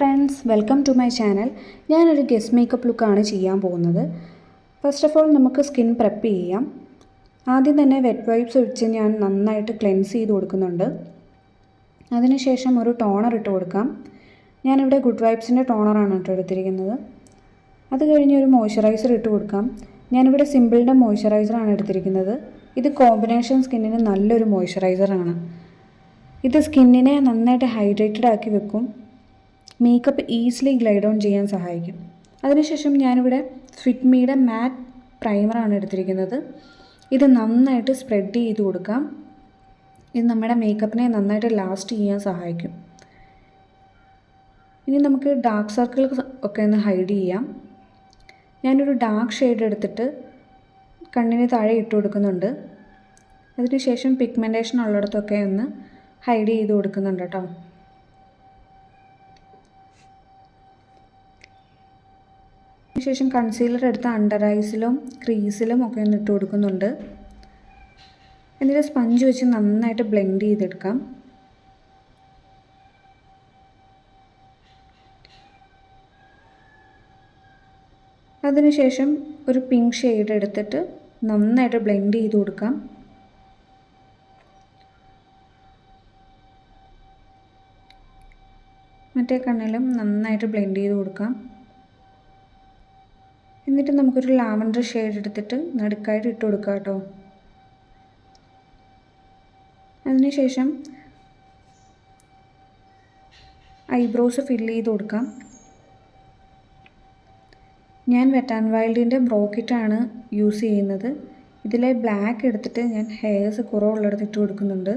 Friends, welcome to my channel. ഞാനൊരു guest makeup ലുക്കാണ് ചെയ്യാൻ പോകുന്നത്. ഫസ്റ്റ് ഓഫ് ഓൾ നമുക്ക് സ്കിൻ പ്രെപ്പ് ചെയ്യാം. ആദ്യം തന്നെ വെറ്റ് വൈപ്സ് ഒഴിച്ച് ഞാൻ നന്നായിട്ട് ക്ലെൻസ് ചെയ്ത് കൊടുക്കുന്നുണ്ട്. അതിനുശേഷം ഒരു ടോണർ ഇട്ട് കൊടുക്കാം. ഞാനിവിടെ ഗുഡ് വൈബ്സിൻ്റെ ടോണറാണ് എടുത്തിരിക്കുന്നത്. അത് കഴിഞ്ഞ് ഒരു മോയ്സ്ചറൈസർ ഇട്ട് കൊടുക്കാം. ഞാനിവിടെ സിമ്പിളിൻ്റെ മോയ്സ്ചറൈസറാണ് എടുത്തിരിക്കുന്നത്. ഇത് കോമ്പിനേഷൻ സ്കിന്നിന് നല്ലൊരു മോയ്സ്ചറൈസറാണ്. ഇത് സ്കിന്നിനെ നന്നായിട്ട് ഹൈഡ്രേറ്റഡ് ആക്കി വെക്കും. മേക്കപ്പ് ഈസിലി ഗ്ലൈഡ് ഓൺ ചെയ്യാൻ സഹായിക്കും. അതിനുശേഷം ഞാനിവിടെ ഫിറ്റ്മിയുടെ മാറ്റ് പ്രൈമറാണ് എടുത്തിരിക്കുന്നത്. ഇത് നന്നായിട്ട് സ്പ്രെഡ് ചെയ്ത് കൊടുക്കാം. ഇത് നമ്മുടെ മേക്കപ്പിനെ നന്നായിട്ട് ലാസ്റ്റ് ചെയ്യാൻ സഹായിക്കും. ഇനി നമുക്ക് ഡാർക്ക് സർക്കിൾസ് ഒക്കെ ഒന്ന് ഹൈഡ് ചെയ്യാം. ഞാനൊരു ഡാർക്ക് ഷെയ്ഡ് എടുത്തിട്ട് കണ്ണിന് താഴെ ഇട്ട് കൊടുക്കുന്നുണ്ട്. അതിനുശേഷം പിഗ്മെൻറ്റേഷൻ ഉള്ളിടത്തൊക്കെ ഒന്ന് ഹൈഡ് ചെയ്ത് കൊടുക്കുന്നുണ്ട് കേട്ടോ. അതിനുശേഷം കൺസീലർ എടുത്ത് അണ്ടർ ഐസിലും ക്രീസിലും ഒക്കെ ഒന്ന് ഇട്ട് കൊടുക്കുന്നുണ്ട്. എന്നിട്ട് സ്പഞ്ച് വെച്ച് നന്നായിട്ട് ബ്ലെൻഡ് ചെയ്തെടുക്കാം. അതിനുശേഷം ഒരു പിങ്ക് ഷെയ്ഡ് എടുത്തിട്ട് നന്നായിട്ട് ബ്ലെൻഡ് ചെയ്ത് കൊടുക്കാം. മറ്റേ കണ്ണിലും നന്നായിട്ട് ബ്ലെൻഡ് ചെയ്ത് കൊടുക്കാം. എന്നിട്ട് നമുക്കൊരു ലാവൻഡർ ഷെയ്ഡ് എടുത്തിട്ട് നടുക്കായിട്ട് ഇട്ട് കൊടുക്കാം കേട്ടോ. അതിനുശേഷം ഐബ്രോസ് ഫില്ല് ചെയ്ത് കൊടുക്കാം. ഞാൻ വെറ്റ് ആൻഡ് വൈൽഡിൻ്റെ ബ്രോക്കിറ്റാണ് യൂസ് ചെയ്യുന്നത്. ഇതിലെ ബ്ലാക്ക് എടുത്തിട്ട് ഞാൻ ഹെയർസ് കുറവുള്ളിടത്ത് ഇട്ട് കൊടുക്കുന്നുണ്ട്.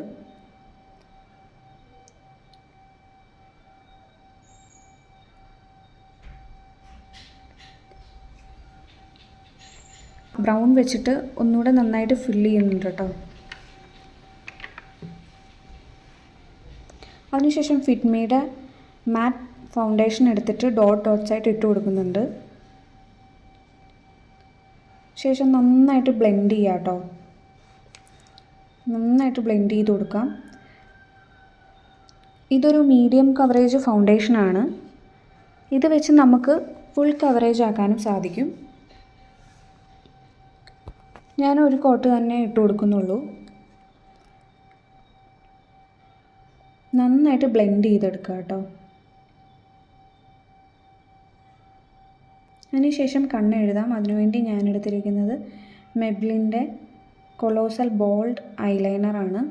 ബ്രൗൺ വെച്ചിട്ട് ഒന്നുകൂടെ നന്നായിട്ട് ഫില്ല് ചെയ്യുന്നുണ്ട് കേട്ടോ. അതിനുശേഷം ഫിറ്റ്മിയുടെ മാറ്റ് ഫൗണ്ടേഷൻ എടുത്തിട്ട് ഡോട്ട്സ് ആയിട്ട് ഇട്ട് കൊടുക്കുന്നുണ്ട്. ശേഷം നന്നായിട്ട് ബ്ലെൻഡ് ചെയ്യാം കേട്ടോ. നന്നായിട്ട് ബ്ലെൻഡ് ചെയ്ത് കൊടുക്കാം. ഇതൊരു മീഡിയം കവറേജ് ഫൗണ്ടേഷനാണ്. ഇത് വെച്ച് നമുക്ക് ഫുൾ കവറേജ് ആക്കാനും സാധിക്കും. ഞാൻ ഒരു കോട്ട് തന്നെ ഇട്ട് കൊടുക്കുന്നുള്ളൂ. നന്നായിട്ട് ബ്ലെൻഡ് ചെയ്തെടുക്കുക കേട്ടോ. അതിനുശേഷം കണ്ണ് എഴുതാം. അതിനുവേണ്ടി ഞാൻ എടുത്തിരിക്കുന്നത് മെബ്ലിൻ്റെ കൊളോസൽ ബോൾഡ് ഐലൈനറാണ്.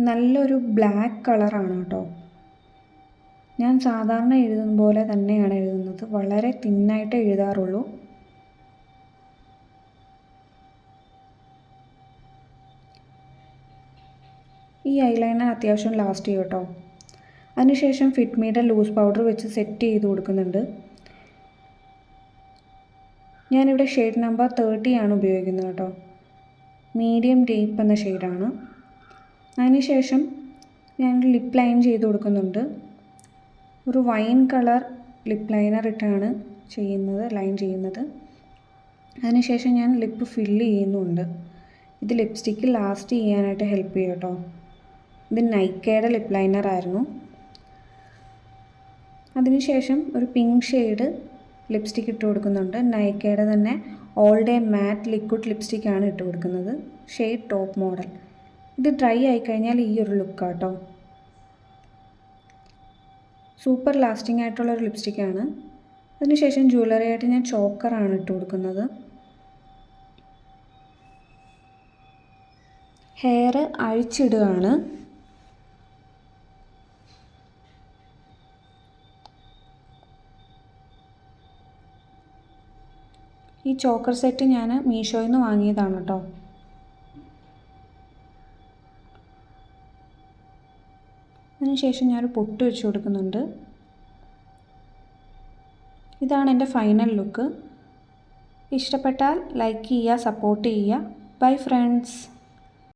നല്ലൊരു ബ്ലാക്ക് കളറാണ് കേട്ടോ. ഞാൻ സാധാരണ എഴുതുന്ന പോലെ തന്നെയാണ് എഴുതുന്നത്. വളരെ തിന്നായിട്ട് എഴുതാറുള്ളൂ. ഈ ഐലൈനർ അത്യാവശ്യം ലാസ്റ്റ് ചെയ്യും കേട്ടോ. അതിനുശേഷം ഫിറ്റ്മിയുടെ ലൂസ് പൗഡർ വെച്ച് സെറ്റ് ചെയ്ത് കൊടുക്കുന്നുണ്ട്. ഞാനിവിടെ ഷെയ്ഡ് നമ്പർ 30 ആണ് ഉപയോഗിക്കുന്നത് കേട്ടോ. മീഡിയം ഡീപ്പ് എന്ന ഷെയ്ഡാണ്. അതിനുശേഷം ഞാൻ ലിപ്പ് ലൈൻ ചെയ്ത് കൊടുക്കുന്നുണ്ട്. ഒരു വൈൻ കളർ ലിപ്പ് ലൈനർ ഇട്ടാണ് ലൈൻ ചെയ്യുന്നത്. അതിനുശേഷം ഞാൻ ലിപ്പ് ഫില്ല് ചെയ്യുന്നുണ്ട്. ഇത് ലിപ്സ്റ്റിക്ക് ലാസ്റ്റ് ചെയ്യാനായിട്ട് ഹെൽപ്പ് ചെയ്യും കേട്ടോ. ഇത് നൈക്കയുടെ ലിപ്പ് ലൈനർ ആയിരുന്നു. അതിനുശേഷം ഒരു പിങ്ക് ഷെയ്ഡ് ലിപ്സ്റ്റിക്ക് ഇട്ട് കൊടുക്കുന്നുണ്ട്. നൈക്കയുടെ തന്നെ ഓൾ ഡേ മാറ്റ് ലിക്വിഡ് ലിപ്സ്റ്റിക്കാണ് ഇട്ട് കൊടുക്കുന്നത്. Shade top model. ഇത് ഡ്രൈ ആയിക്കഴിഞ്ഞാൽ ഈ ഒരു ലുക്കാണ് കേട്ടോ. സൂപ്പർ ലാസ്റ്റിംഗ് ആയിട്ടുള്ളൊരു ലിപ്സ്റ്റിക്കാണ്. അതിനുശേഷം ജ്വല്ലറി ആയിട്ട് ഞാൻ ചോക്കറാണ് ഇട്ട് കൊടുക്കുന്നത്. ഹെയർ അഴിച്ചിടുകയാണ്. ഈ ചോക്കർ സെറ്റ് ഞാൻ മീഷോയിൽ നിന്ന് വാങ്ങിയതാണ് കേട്ടോ. അതിനുശേഷം ഞാനൊരു പൊട്ട് വെച്ച് കൊടുക്കുന്നുണ്ട്. ഇതാണ് എൻ്റെ ഫൈനൽ ലുക്ക്. ഇഷ്ടപ്പെട്ടാൽ ലൈക്ക് ചെയ്യുക, സപ്പോർട്ട് ചെയ്യുക. Bye friends.